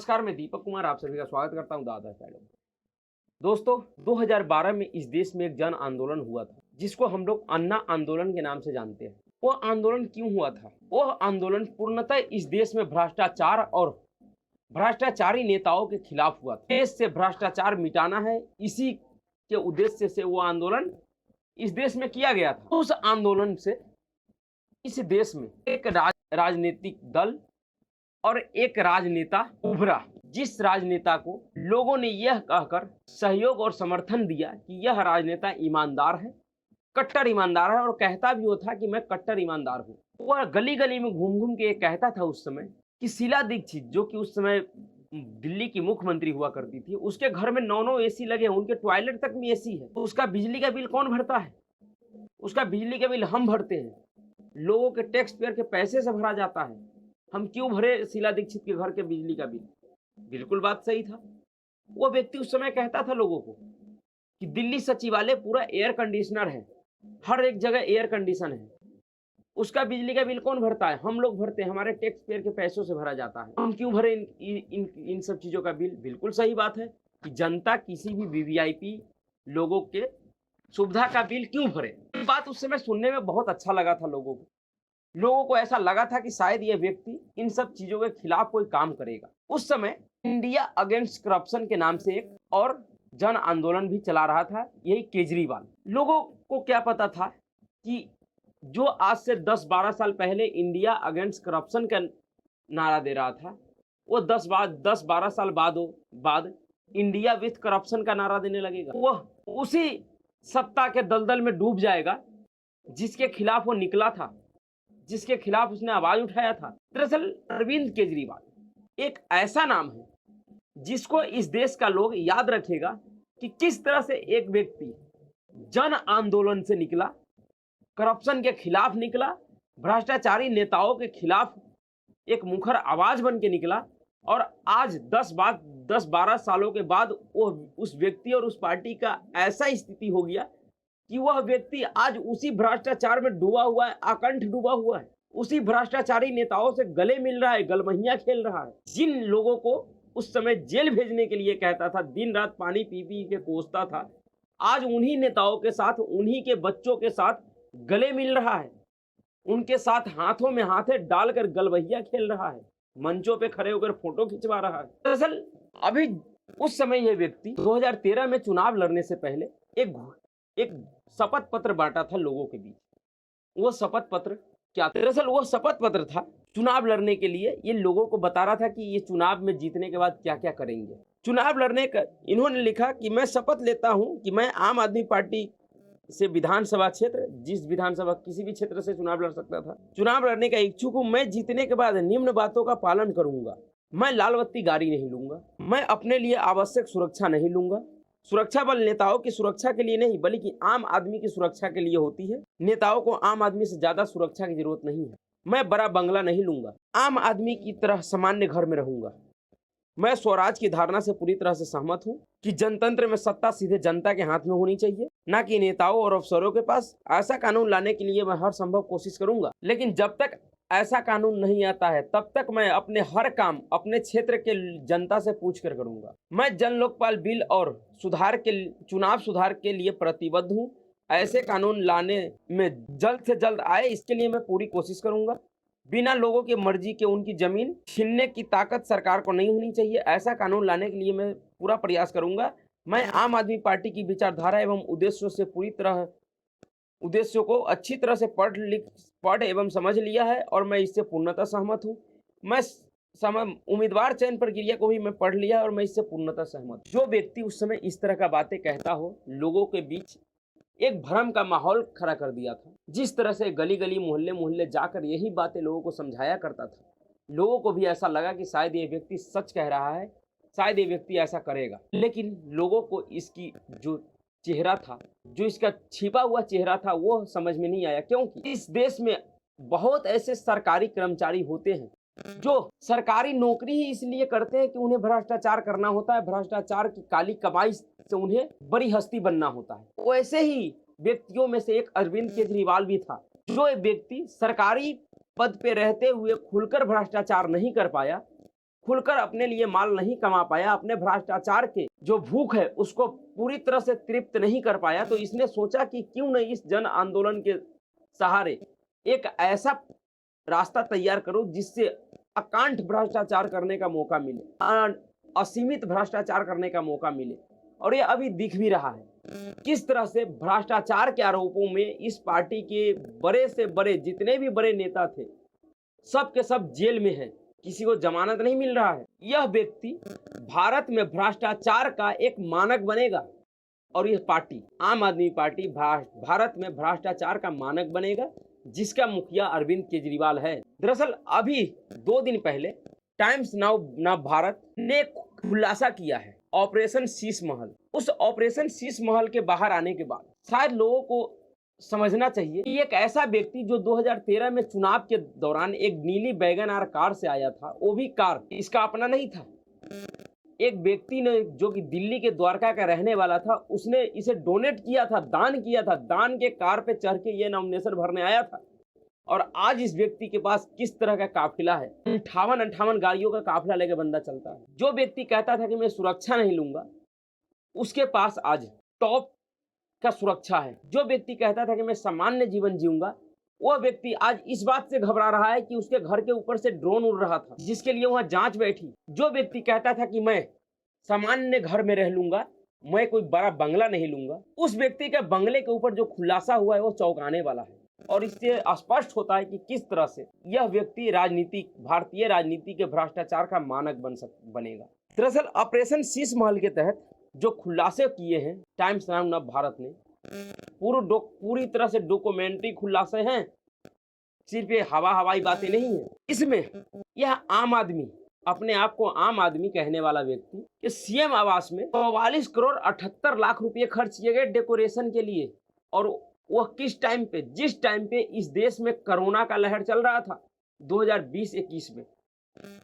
नमस्कार, मैं दीपक कुमार आप सभी का स्वागत करता हूं दादा स्टाइल। दोस्तों, 2012 में इस देश में एक जन आंदोलन हुआ था जिसको हम लोग अन्ना आंदोलन के नाम से जानते हैं। वो आंदोलन क्यों हुआ था? वो आंदोलन पूर्णतः इस देश में भ्रष्टाचार और भ्रष्टाचारी नेताओं के खिलाफ हुआ था। देश से भ्रष्टाचार मिटाना है, इसी के उद्देश्य से वो आंदोलन इस देश में किया गया था। उस आंदोलन से इस देश में एक राजनीतिक दल और एक राजनेता उभरा, जिस राजनेता को लोगों ने यह कहकर सहयोग और समर्थन दिया कि यह राजनेता ईमानदार है, कट्टर ईमानदार है, और कहता भी वो था कि मैं कट्टर ईमानदार हूँ। वह गली गली में घूम घूम के कहता था उस समय कि शीला दीक्षित, जो कि उस समय दिल्ली की मुख्यमंत्री हुआ करती थी, उसके घर में 9 एसी लगे हैं, उनके टॉयलेट तक में एसी है, तो उसका बिजली का बिल कौन भरता है? उसका बिजली का बिल हम भरते हैं, लोगों के टैक्स पेयर के पैसे से भरा जाता है। हम क्यों भरे शीला दीक्षित के घर के बिजली का बिल? बिल्कुल बात सही था। वो व्यक्ति उस समय कहता था लोगों को कि दिल्ली सचिवालय पूरा एयर कंडीशनर है, हर एक जगह एयर कंडीशन है, उसका बिजली का बिल कौन भरता है? हम लोग भरते हैं, हमारे टैक्स पेयर के पैसों से भरा जाता है। हम क्यों भरे इन सब चीजों का बिल? बिल्कुल सही बात है कि जनता किसी भी वीवीआईपी लोगों के सुविधा का बिल क्यों भरे। बात उस समय सुनने में बहुत अच्छा लगा था लोगों को ऐसा लगा था कि शायद यह व्यक्ति इन सब चीजों के खिलाफ कोई काम करेगा। उस समय इंडिया अगेंस्ट करप्शन के नाम से एक और जन आंदोलन भी चला रहा था, यही केजरीवाल। लोगों को क्या पता था कि जो आज से 10-12 साल पहले इंडिया अगेंस्ट करप्शन का नारा दे रहा था, वो 10-12 साल बाद इंडिया विथ करप्शन का नारा देने लगेगा। वह उसी सत्ता के दलदल में डूब जाएगा जिसके खिलाफ वो निकला था, जिसके खिलाफ उसने आवाज उठाया था। दरअसल अरविंद केजरीवाल एक ऐसा नाम है जिसको इस देश का लोग याद रखेगा कि किस तरह से एक व्यक्ति जन आंदोलन से निकला, करप्शन के खिलाफ निकला, भ्रष्टाचारी नेताओं के खिलाफ एक मुखर आवाज बन के निकला, और आज 10-12 सालों के बाद वो उस व्यक्ति और उस पार्टी का ऐसा स्थिति हो गया कि वह व्यक्ति आज उसी भ्रष्टाचार में डूबा हुआ है, आकंठ डूबा हुआ है, उसी भ्रष्टाचारी नेताओं से गले मिल रहा है, गलमहिया खेल रहा है। जिन लोगों को उस समय जेल भेजने के लिए कहता था, दिन रात पानी पी पी के कोसता था, आज उन्हीं नेताओं के साथ, उन्हीं के बच्चों के साथ गले मिल रहा है, उनके साथ हाथों में हाथे डालकर गलबहिया खेल रहा है, मंचों पे खड़े होकर फोटो खिंचवा रहा है। दरअसल अभी उस समय यह व्यक्ति 2013 में चुनाव लड़ने से पहले एक शपथ पत्र बांटा था लोगों के बीच। वो शपथ पत्र क्या? दरअसल वो शपथ पत्र था चुनाव लड़ने के लिए। ये लोगों को बता रहा था कि ये चुनाव में जीतने के बाद क्या क्या करेंगे। चुनाव लड़ने का इन्होंने लिखा कि मैं शपथ लेता हूं कि मैं आम आदमी पार्टी से विधानसभा क्षेत्र, जिस विधानसभा किसी भी क्षेत्र से चुनाव लड़ सकता था, चुनाव लड़ने का इच्छुक हूं। मैं जीतने के बाद निम्न बातों का पालन करूंगा। मैं लाल बत्ती गाड़ी नहीं लूंगा, मैं अपने लिए आवश्यक सुरक्षा नहीं लूंगा। सुरक्षा बल नेताओं की सुरक्षा के लिए नहीं, बल्कि आम आदमी की सुरक्षा के लिए होती है। नेताओं को आम आदमी से ज्यादा सुरक्षा की जरूरत नहीं है। मैं बड़ा बंगला नहीं लूंगा, आम आदमी की तरह सामान्य घर में रहूंगा। मैं स्वराज की धारणा से पूरी तरह से सहमत हूं कि जनतंत्र में सत्ता सीधे जनता के हाथ में होनी चाहिए, ना कि नेताओं और अफसरों के पास। ऐसा कानून लाने के लिए मैं हर संभव कोशिश करूंगा, लेकिन जब तक ऐसा कानून नहीं आता है तब तक मैं अपने हर काम अपने क्षेत्र के जनता से पूछ कर करूंगा। मैं जन लोकपाल बिल और चुनाव सुधार के लिए प्रतिबद्ध हूं। ऐसे कानून लाने में जल्द से जल्द आए, इसके लिए मैं पूरी कोशिश करूंगा। बिना लोगों की मर्जी के उनकी जमीन छीनने की ताकत सरकार को नहीं होनी चाहिए। ऐसा कानून लाने के लिए मैं पूरा प्रयास करूंगा। मैं आम आदमी पार्टी की विचारधारा एवं उद्देश्यों को अच्छी तरह से पढ़ एवं समझ लिया है, और मैं इससे पूर्णतः सहमत हूँ। उम्मीदवार चयन प्रक्रिया को भी मैं पढ़ लिया और मैं इससे पूर्णतः सहमत हूँ। जो व्यक्ति उस समय इस तरह का बातें कहता हो, लोगों के बीच एक भ्रम का माहौल खड़ा कर दिया था। जिस तरह से गली गली मोहल्ले मोहल्ले जाकर यही बातें लोगों को समझाया करता था, लोगों को भी ऐसा लगा कि शायद ये व्यक्ति सच कह रहा है, शायद ये व्यक्ति ऐसा करेगा। लेकिन लोगों को इसकी जो चेहरा था, जो इसका छिपा हुआ चेहरा था, वो समझ में नहीं आया। क्योंकि इस देश में बहुत ऐसे सरकारी कर्मचारी होते हैं जो सरकारी नौकरी ही इसलिए करते हैं कि उन्हें भ्रष्टाचार करना होता है, भ्रष्टाचार की काली कमाई से उन्हें बड़ी हस्ती बनना होता है। वैसे ही व्यक्तियों में से एक अरविंद केजरीवाल भी था, जो एक व्यक्ति सरकारी पद पे रहते हुए खुलकर भ्रष्टाचार नहीं कर पाया, खुलकर अपने लिए माल नहीं कमा पाया, अपने भ्रष्टाचार के जो भूख है उसको पूरी तरह से तृप्त नहीं कर पाया, तो इसने सोचा कि क्यों नहीं इस जन आंदोलन के सहारे एक ऐसा रास्ता तैयार करो जिससे अकांठ भ्रष्टाचार करने का मौका मिले, असीमित भ्रष्टाचार करने का मौका मिले। और ये अभी दिख भी रहा है किस तरह से भ्रष्टाचार के आरोपों में इस पार्टी के बड़े से बड़े जितने भी बड़े नेता थे सब के सब जेल में हैं, किसी को जमानत नहीं मिल रहा है। यह व्यक्ति भारत में भ्रष्टाचार का एक मानक बनेगा और यह पार्टी आम आदमी पार्टी भारत में भ्रष्टाचार का मानक बनेगा, जिसका मुखिया अरविंद केजरीवाल है। दरअसल अभी 2 दिन पहले टाइम्स नाउ भारत ने खुलासा किया है ऑपरेशन शीश महल। उस ऑपरेशन शीश महल के बाहर आने के बाद शायद लोगों को समझना चाहिए कि एक ऐसा व्यक्ति जो 2013 में चुनाव के दौरान एक नीली वैगन आर कार से आया था, वो भी कार इसका अपना नहीं था, एक व्यक्ति ने जो कि दिल्ली के द्वारका का रहने वाला था, उसने इसे डोनेट किया था, दान किया था, दान के कार पे चढ़ के ये नॉमिनेशन भरने आया था। और आज इस व्यक्ति के पास किस तरह का काफिला है, 58 गाड़ियों का काफिला लेके बंदा चलता है। जो व्यक्ति कहता था कि मैं सुरक्षा नहीं लूंगा, उसके पास आज टॉप का सुरक्षा है। जो व्यक्ति कहता था कि मैं सामान्य जीवन जीऊंगा, वह व्यक्ति आज इस बात से घबरा रहा है कि उसके घर के ऊपर से ड्रोन उड़ रहा था जिसके लिए वहां जांच बैठी। जो व्यक्ति कहता था कि मैं सामान्य घर में रह लूंगा, मैं कोई बड़ा बंगला नहीं लूंगा, उस व्यक्ति के बंगले के ऊपर जो खुलासा हुआ है वो चौंकाने वाला है। और इससे स्पष्ट होता है कि किस तरह से यह व्यक्ति भारतीय राजनीति के भ्रष्टाचार का मानक बनेगा। दरअसल ऑपरेशन शीश महल के तहत जो खुलासे किए हैं टाइम्स नाउ भारत ने, पूरी तरह से डॉक्यूमेंट्री खुलासे हैं, सिर्फ ये हवाई बातें नहीं है। इसमें यह आम आदमी, अपने आप को आम आदमी कहने वाला व्यक्ति कि सीएम आवास में 44 करोड़ 78 लाख रुपए खर्च किए गए डेकोरेशन के लिए। और वह किस टाइम पे, जिस टाइम पे इस देश में कोरोना का लहर चल रहा था 2020-21 में,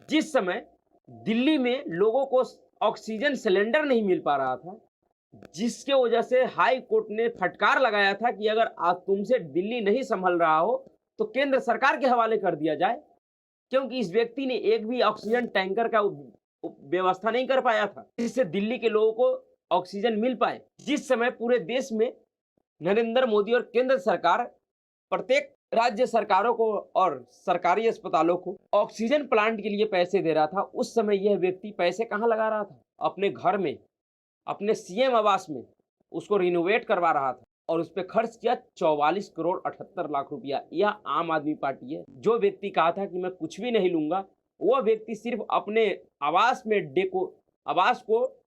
जिस समय दिल्ली में लोगों को ऑक्सीजन सिलेंडर नहीं मिल पा रहा था, जिसके वजह से हाई कोर्ट ने फटकार लगाया था कि अगर आज तुमसे दिल्ली नहीं संभल रहा हो तो केंद्र सरकार के हवाले कर दिया जाए, क्योंकि इस व्यक्ति ने एक भी ऑक्सीजन टैंकर का व्यवस्था नहीं कर पाया था जिससे दिल्ली के लोगों को ऑक्सीजन मिल पाए। जिस समय पूरे देश में नरेंद्र मोदी और केंद्र सरकार प्रत्येक राज्य सरकारों को और सरकारी अस्पतालों को ऑक्सीजन प्लांट के लिए पैसे दे रहा था, उस समय यह व्यक्ति पैसे कहां लगा रहा था? अपने घर में, अपने सीएम आवास में उसको रिनोवेट करवा रहा था और उस पर खर्च किया 44 करोड़ 78 लाख रुपया। यह आम आदमी पार्टी है। जो व्यक्ति कहा था कि मैं कुछ भी नहीं लूंगा, वह व्यक्ति सिर्फ अपने आवास को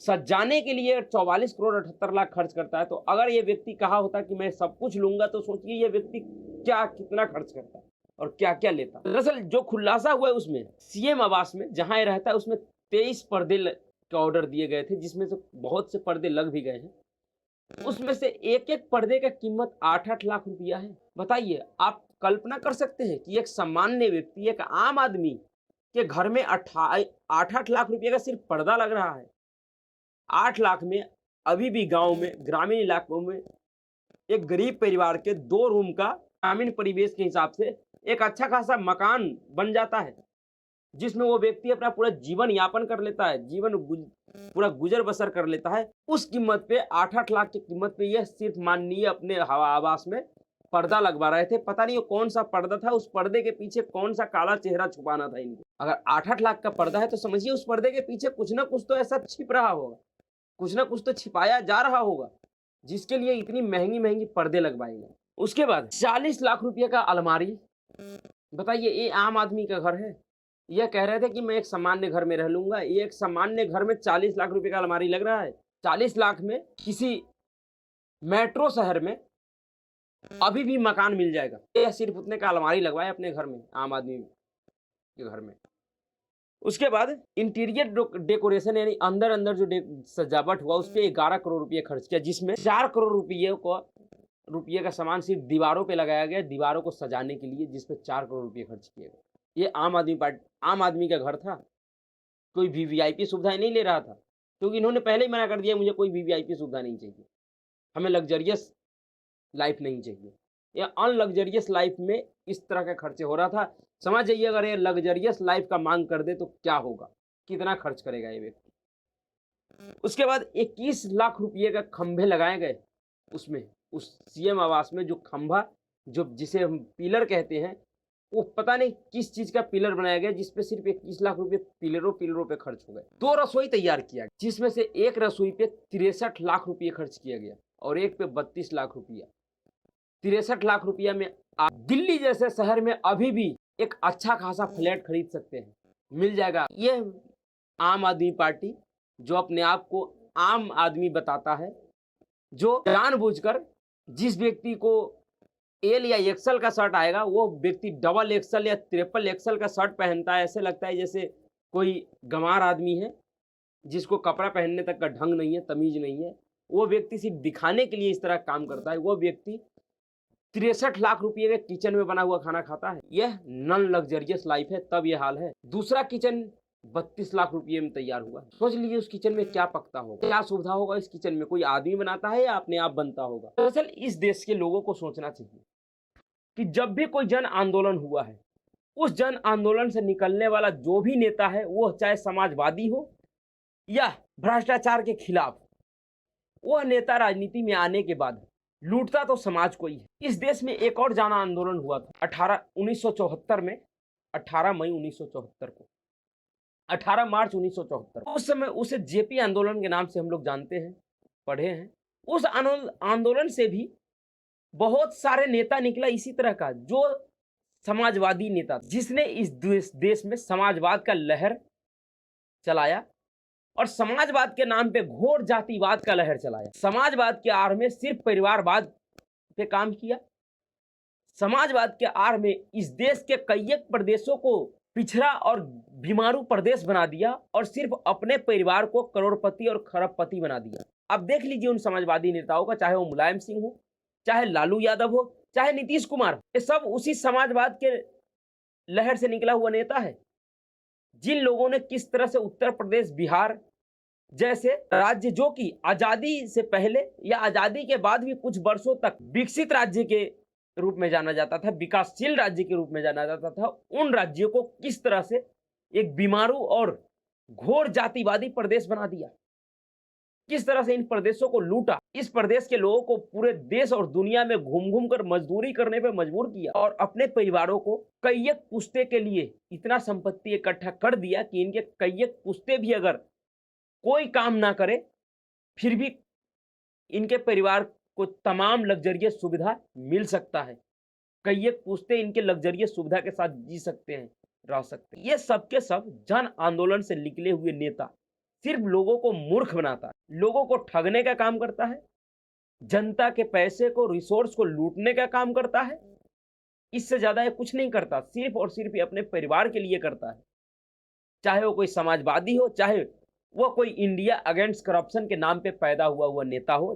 सजाने के लिए 44 करोड़ 78 लाख खर्च करता है। तो अगर ये व्यक्ति कहा होता कि मैं सब कुछ लूंगा, तो सोचिए ये व्यक्ति कितना खर्च करता है और क्या क्या लेता। दरअसल जो खुलासा हुआ है उसमें सीएम आवास में जहां ये रहता है उसमें 23 पर्दे के ऑर्डर दिए गए थे, जिसमें से बहुत से पर्दे लग भी गए हैं। उसमें से एक पर्दे का कीमत 8-8 लाख रुपया है। बताइए, आप कल्पना कर सकते हैं कि एक सामान्य व्यक्ति, एक आम आदमी के घर में 8-8 लाख रुपये का सिर्फ पर्दा लग रहा है। 8 लाख में अभी भी गांव में, ग्रामीण इलाकों में एक गरीब परिवार के 2 रूम का ग्रामीण परिवेश के हिसाब से एक अच्छा खासा मकान बन जाता है, जिसमें वो व्यक्ति अपना पूरा जीवन यापन कर लेता है, पूरा गुजर बसर कर लेता है। उस कीमत पे 8-8 लाख की कीमत पे यह सिर्फ माननीय अपने हवा आवास में पर्दा लगवा रहे थे। पता नहीं वो कौन सा पर्दा था, उस पर्दे के पीछे कौन सा काला चेहरा छुपाना था इनको। अगर 8-8 लाख का पर्दा है तो समझिए उस पर्दे के पीछे कुछ ना कुछ तो ऐसा छिप रहा होगा, कुछ ना कुछ तो छिपाया जा रहा होगा, जिसके लिए इतनी महंगी महंगी पर्दे लगवाए गए। उसके बाद 40 लाख रुपये का अलमारी। बताइए, ये आम आदमी का घर है। यह कह रहे थे कि मैं एक सामान्य घर में रह लूंगा, ये एक सामान्य घर में 40 लाख रुपए का अलमारी लग रहा है। 40 लाख में किसी मेट्रो शहर में अभी भी मकान मिल जाएगा। ये सिर्फ उतने का अलमारी लगवाए अपने घर में, आम आदमी के घर में। उसके बाद इंटीरियर डेकोरेशन यानी अंदर जो सजावट हुआ, उस पर 11 करोड़ रुपये खर्च किया, जिसमें 4 करोड़ रुपये का सामान सिर्फ दीवारों पे लगाया गया, दीवारों को सजाने के लिए, जिसपे 4 करोड़ रुपये खर्च किए गए। ये आम आदमी का घर था, कोई वीवीआईपी सुविधाएं नहीं ले रहा था, क्योंकि इन्होंने पहले ही मना कर दिया मुझे कोई वीवीआईपी सुविधा नहीं चाहिए, हमें लग्जरियस लाइफ नहीं चाहिए। या अनलग्जरियस लाइफ में इस तरह का खर्चे हो रहा था। समझ जाइए, अगर ये लग्जरियस लाइफ का मांग कर दे तो क्या होगा, कितना खर्च करेगा ये व्यक्ति। उसके बाद 21 लाख रुपये का खंभे लगाए गए उसमें, उस सीएम आवास में, जो खंभा, जो जिसे हम पिलर कहते हैं, वो पता नहीं किस चीज का पिलर बनाया गया, जिसपे सिर्फ 21 लाख रुपए पिलरों पे खर्च हो गए। 2 रसोई तैयार किया, जिसमें से एक रसोई पे 63 लाख रुपये खर्च किया गया और एक पे 32 लाख रुपया। 63 लाख रुपया में आप दिल्ली जैसे शहर में अभी भी एक अच्छा खासा फ्लैट खरीद सकते हैं, मिल जाएगा। ये आम आदमी पार्टी, जो अपने आप को आम आदमी बताता है, जो जानबूझकर जिस व्यक्ति को एल या एक्सल का शर्ट आएगा, वो व्यक्ति डबल एक्सल या ट्रिपल एक्सल का शर्ट पहनता है। ऐसे लगता है जैसे कोई गंवार आदमी है, जिसको कपड़ा पहनने तक का ढंग नहीं है, तमीज नहीं है। वो व्यक्ति सिर्फ दिखाने के लिए इस तरह काम करता है। वो व्यक्ति 63 लाख रुपये के किचन में बना हुआ खाना खाता है। यह नॉन लग्जरियस लाइफ है, तब ये हाल है। दूसरा किचन 32 लाख रुपये में तैयार हुआ। सोच लीजिए उस किचन में क्या पकता होगा, क्या सुविधा होगा इस किचन में। कोई आदमी बनाता है या अपने आप बनता होगा। दरअसल इस देश के लोगों को सोचना चाहिए कि जब भी कोई जन आंदोलन हुआ है, उस जन आंदोलन से निकलने वाला जो भी नेता है, वो चाहे समाजवादी हो या भ्रष्टाचार के खिलाफ, वह नेता राजनीति में आने के बाद लूटता तो समाज को ही है। इस देश में एक और जन आंदोलन हुआ था 1974 में, 18 मई 1974 को, 18 मार्च 1974। उस समय उसे जेपी आंदोलन के नाम से हम लोग जानते हैं, पढ़े हैं। उस आंदोलन से भी बहुत सारे नेता निकला इसी तरह का, जो समाजवादी नेता, जिसने इस देश में समाजवाद का लहर चलाया और समाजवाद के नाम पे घोर जातिवाद का लहर चलाया। समाजवाद के आड़ में सिर्फ परिवारवाद पे काम किया। समाजवाद के आड़ में इस देश के कई एक प्रदेशों को पिछड़ा और बीमारू प्रदेश बना दिया और सिर्फ अपने परिवार को करोड़पति और खरबपति बना दिया। अब देख लीजिए उन समाजवादी नेताओं का, चाहे वो मुलायम सिंह हो, चाहे लालू यादव हो, चाहे नीतीश कुमार, ये सब उसी समाजवाद के लहर से निकला हुआ नेता है। जिन लोगों ने किस तरह से उत्तर प्रदेश, बिहार जैसे राज्य, जो कि आजादी से पहले या आजादी के बाद भी कुछ वर्षों तक विकसित राज्य के रूप में जाना जाता था, विकासशील राज्य के रूप में जाना जाता था, उन राज्यों को किस तरह से एक बीमारू और घोर जातिवादी प्रदेश बना दिया, किस तरह से इन प्रदेशों को लूटा, इस प्रदेश के लोगों को पूरे देश और दुनिया में घूम घूम कर मजदूरी करने पे मजबूर किया और अपने परिवारों को कई एक पुश्ते के लिए इतना संपत्ति इकट्ठा कर दिया कि इनके कई एक पुश्ते भी अगर कोई काम ना करे, फिर भी इनके परिवार को तमाम लग्जरियस सुविधा मिल सकता है। कई एक पुश्ते इनके लग्जरियस सुविधा के साथ जी सकते हैं, रह सकते हैं। ये सब के सब जन आंदोलन से निकले हुए नेता सिर्फ लोगों को मूर्ख बनाता है, लोगों को ठगने का काम करता है, जनता के पैसे को, रिसोर्स को लूटने का काम करता है। इससे ज्यादा ये कुछ नहीं करता, सिर्फ और सिर्फ ये अपने परिवार के लिए करता है। चाहे वो कोई समाजवादी हो, चाहे वो कोई इंडिया अगेंस्ट करप्शन के नाम पे पैदा हुआ नेता हो,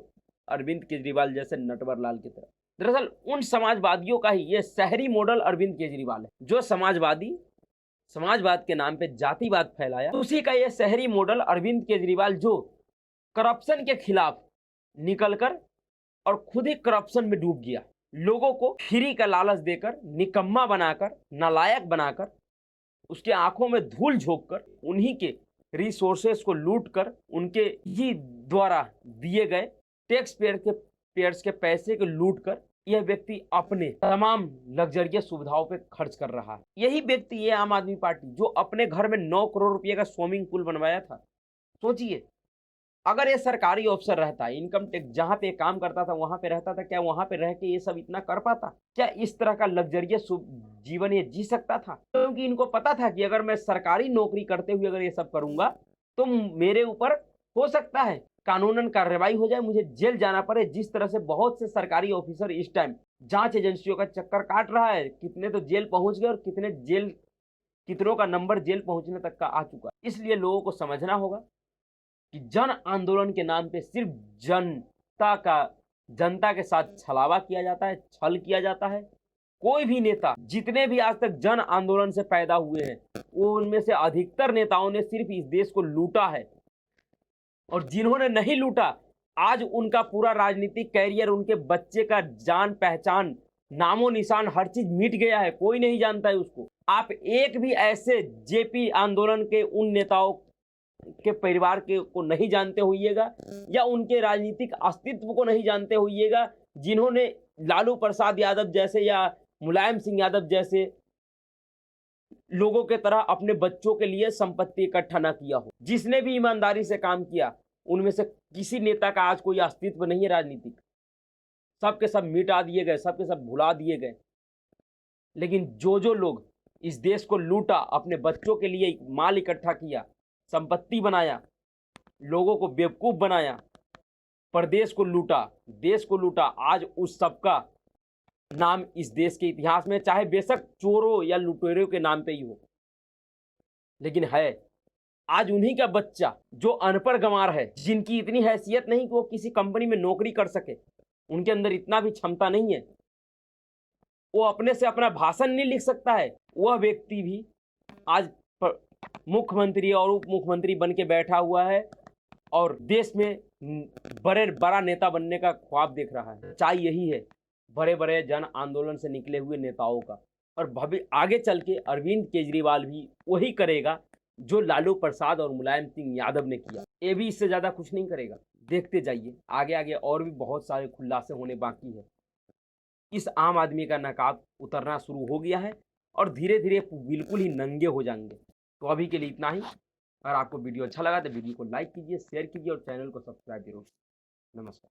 अरविंद केजरीवाल जैसे नटवर लाल की तरह। दरअसल उन समाजवादियों का ही ये शहरी मॉडल अरविंद केजरीवाल है, जो समाजवाद के नाम पे जातिवाद फैलाया। उसी का ये शहरी मॉडल अरविंद केजरीवाल, जो करप्शन के खिलाफ निकलकर और खुद ही करप्शन में डूब गया, लोगों को फ्री का लालच देकर, निकम्मा बनाकर, नालायक बनाकर, उसके आंखों में धूल झोंककर, उन्हीं के रिसोर्सेस को लूटकर, उनके ही द्वारा दिए गए टैक्स पेयर्स के पैसे को लूटकर यह व्यक्ति अपने तमाम लग्जरियस सुविधाओं पे खर्च कर रहा है। यही व्यक्ति, ये आम आदमी पार्टी, जो अपने घर में 9 करोड़ रुपए का स्विमिंग पूल बनवाया था। सोचिए, अगर ये सरकारी अफसर रहता, इनकम टैक्स जहाँ पे काम करता था वहां पे रहता था, क्या वहां पे रह के ये सब इतना कर पाता? क्या इस तरह का लग्जरियस जीवन ये जी सकता था? क्योंकि इनको पता था कि अगर मैं सरकारी नौकरी करते हुए अगर ये सब करूंगा तो मेरे ऊपर हो सकता है कानूनन कार्रवाई हो जाए, मुझे जेल जाना पड़े। जिस तरह से बहुत से सरकारी ऑफिसर इस टाइम जांच एजेंसियों का चक्कर काट रहा है, कितने तो जेल पहुंच गए और कितनों का नंबर जेल पहुंचने तक का आ चुका। इसलिए लोगों को समझना होगा कि जन आंदोलन के नाम पे सिर्फ जनता के साथ छलावा किया जाता है, छल किया जाता है। कोई भी नेता, जितने भी आज तक जन आंदोलन से पैदा हुए हैं, वो उनमें से अधिकतर नेताओं ने सिर्फ इस देश को लूटा है, और जिन्होंने नहीं लूटा, आज उनका पूरा राजनीतिक कैरियर, उनके बच्चे का जान पहचान नामो निशान हर चीज मिट गया है, कोई नहीं जानता है उसको। आप एक भी ऐसे जेपी आंदोलन के उन नेताओं के परिवार के को नहीं जानते होइएगा या उनके राजनीतिक अस्तित्व को नहीं जानते होइएगा, जिन्होंने लालू प्रसाद यादव जैसे या मुलायम सिंह यादव जैसे लोगों के तरह अपने बच्चों के लिए संपत्ति इकट्ठा ना किया हो। जिसने भी ईमानदारी से काम किया, उनमें से किसी नेता का आज कोई अस्तित्व नहीं है राजनीतिक। सबके सब मिटा दिए गए, सबके सब भुला दिए गए। लेकिन जो लोग इस देश को लूटा, अपने बच्चों के लिए माल इकट्ठा किया, संपत्ति बनाया, लोगों को बेवकूफ बनाया, प्रदेश को लूटा, देश को लूटा, आज उस सबका नाम इस देश के इतिहास में, चाहे बेशक चोरों या लुटेरों के नाम पे ही हो, लेकिन है। आज उन्हीं का बच्चा जो अनपढ़ गंवार है, जिनकी इतनी हैसियत नहीं कि वो किसी कंपनी में नौकरी कर सके, उनके अंदर इतना भी क्षमता नहीं है, वो अपने से अपना भाषण नहीं लिख सकता है, वह व्यक्ति भी आज मुख्यमंत्री और उप मुख्यमंत्री बन के बैठा हुआ है और देश में बड़ा नेता बनने का ख्वाब देख रहा है। सच्चाई यही है बड़े बड़े जन आंदोलन से निकले हुए नेताओं का। और भविष्य आगे चल के अरविंद केजरीवाल भी वही करेगा जो लालू प्रसाद और मुलायम सिंह यादव ने किया। ये भी इससे ज़्यादा कुछ नहीं करेगा। देखते जाइए, आगे आगे और भी बहुत सारे खुलासे होने बाकी है। इस आम आदमी का नकाब उतरना शुरू हो गया है और धीरे धीरे बिल्कुल ही नंगे हो जाएंगे। तो अभी के लिए इतना ही। अगर आपको वीडियो अच्छा लगा तो वीडियो को लाइक कीजिए, शेयर कीजिए और चैनल को सब्सक्राइब जरूर। नमस्कार।